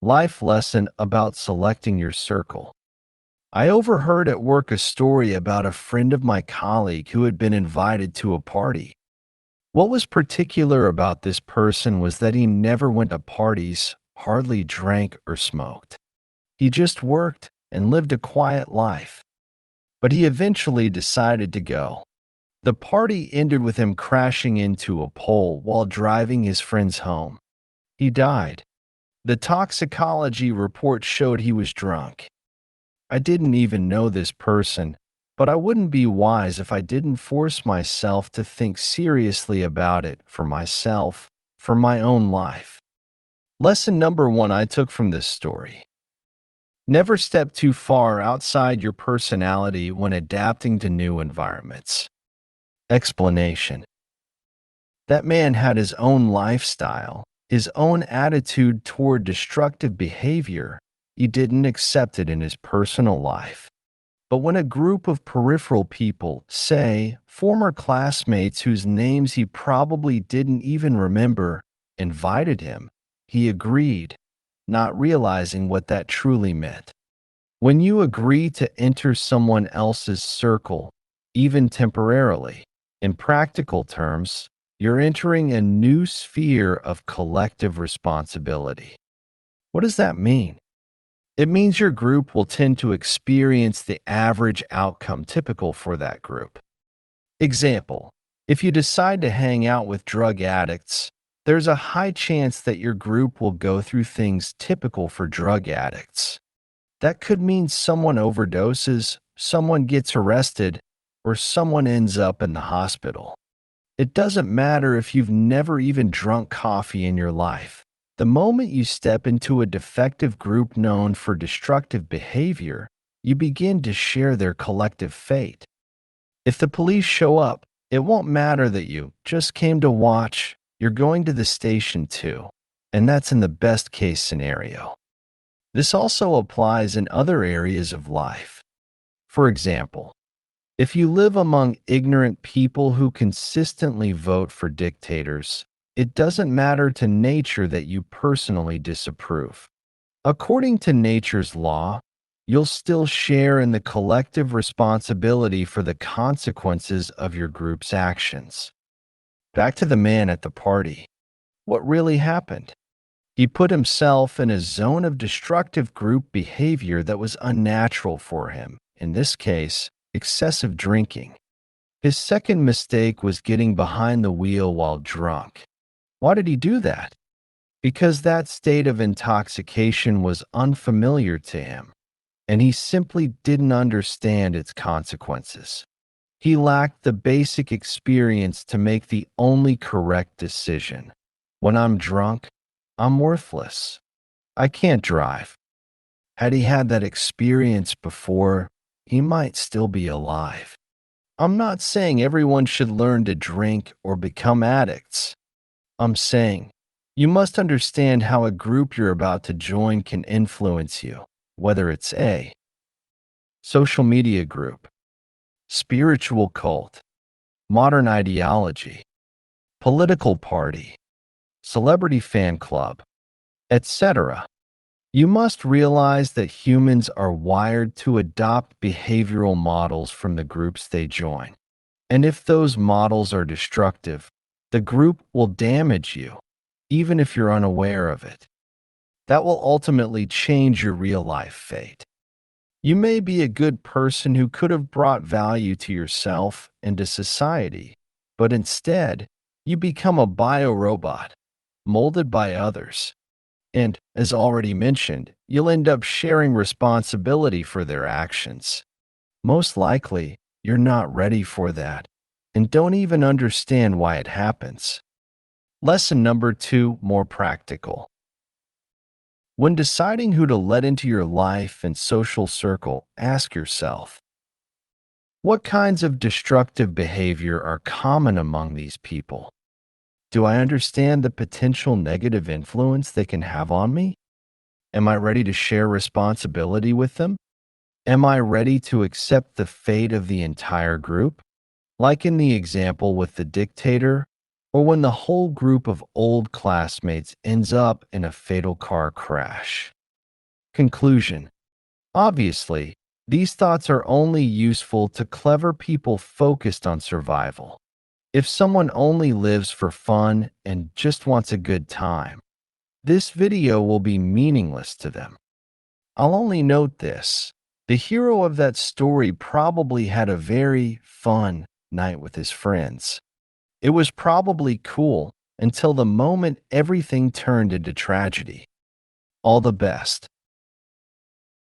Life lesson about selecting your circle. I overheard at work a story about a friend of my colleague who had been invited to a party. What was particular about this person was that he never went to parties, hardly drank or smoked. He just worked and lived a quiet life. But he eventually decided to go. The party ended with him crashing into a pole while driving his friends home. He died. The toxicology report showed he was drunk. I didn't even know this person, but I wouldn't be wise if I didn't force myself to think seriously about it for myself, for my own life. Lesson number one I took from this story. Never step too far outside your personality when adapting to new environments. Explanation. That man had his own lifestyle, his own attitude toward destructive behavior. He didn't accept it in his personal life. But when a group of peripheral people, say, former classmates whose names he probably didn't even remember, invited him, he agreed, not realizing what that truly meant. When you agree to enter someone else's circle, even temporarily, in practical terms, you're entering a new sphere of collective responsibility. What does that mean? It means your group will tend to experience the average outcome typical for that group. Example, if you decide to hang out with drug addicts, there's a high chance that your group will go through things typical for drug addicts. That could mean someone overdoses, someone gets arrested, or someone ends up in the hospital. It doesn't matter if you've never even drunk coffee in your life. The moment you step into a defective group known for destructive behavior, you begin to share their collective fate. If the police show up, it won't matter that you just came to watch, you're going to the station too. And that's in the best case scenario. This also applies in other areas of life. For example, if you live among ignorant people who consistently vote for dictators, it doesn't matter to nature that you personally disapprove. According to nature's law, you'll still share in the collective responsibility for the consequences of your group's actions. Back to the man at the party. What really happened? He put himself in a zone of destructive group behavior that was unnatural for him, in this case, excessive drinking. His second mistake was getting behind the wheel while drunk. Why did he do that? Because that state of intoxication was unfamiliar to him, and he simply didn't understand its consequences. He lacked the basic experience to make the only correct decision. When I'm drunk, I'm worthless. I can't drive. Had he had that experience before, he might still be alive. I'm not saying everyone should learn to drink or become addicts. I'm saying you must understand how a group you're about to join can influence you, whether it's a social media group, spiritual cult, modern ideology, political party, celebrity fan club, etc. You must realize that humans are wired to adopt behavioral models from the groups they join. And if those models are destructive, the group will damage you, even if you're unaware of it. That will ultimately change your real-life fate. You may be a good person who could have brought value to yourself and to society, but instead, you become a biorobot, molded by others. And, as already mentioned, you'll end up sharing responsibility for their actions. Most likely, you're not ready for that and don't even understand why it happens. Lesson number 2, more practical. When deciding who to let into your life and social circle, ask yourself, what kinds of destructive behavior are common among these people? Do I understand the potential negative influence they can have on me? Am I ready to share responsibility with them? Am I ready to accept the fate of the entire group? Like in the example with the dictator, or when the whole group of old classmates ends up in a fatal car crash. Conclusion. Obviously, these thoughts are only useful to clever people focused on survival. If someone only lives for fun and just wants a good time, this video will be meaningless to them. I'll only note this. The hero of that story probably had a very fun night with his friends. It was probably cool until the moment everything turned into tragedy. All the best.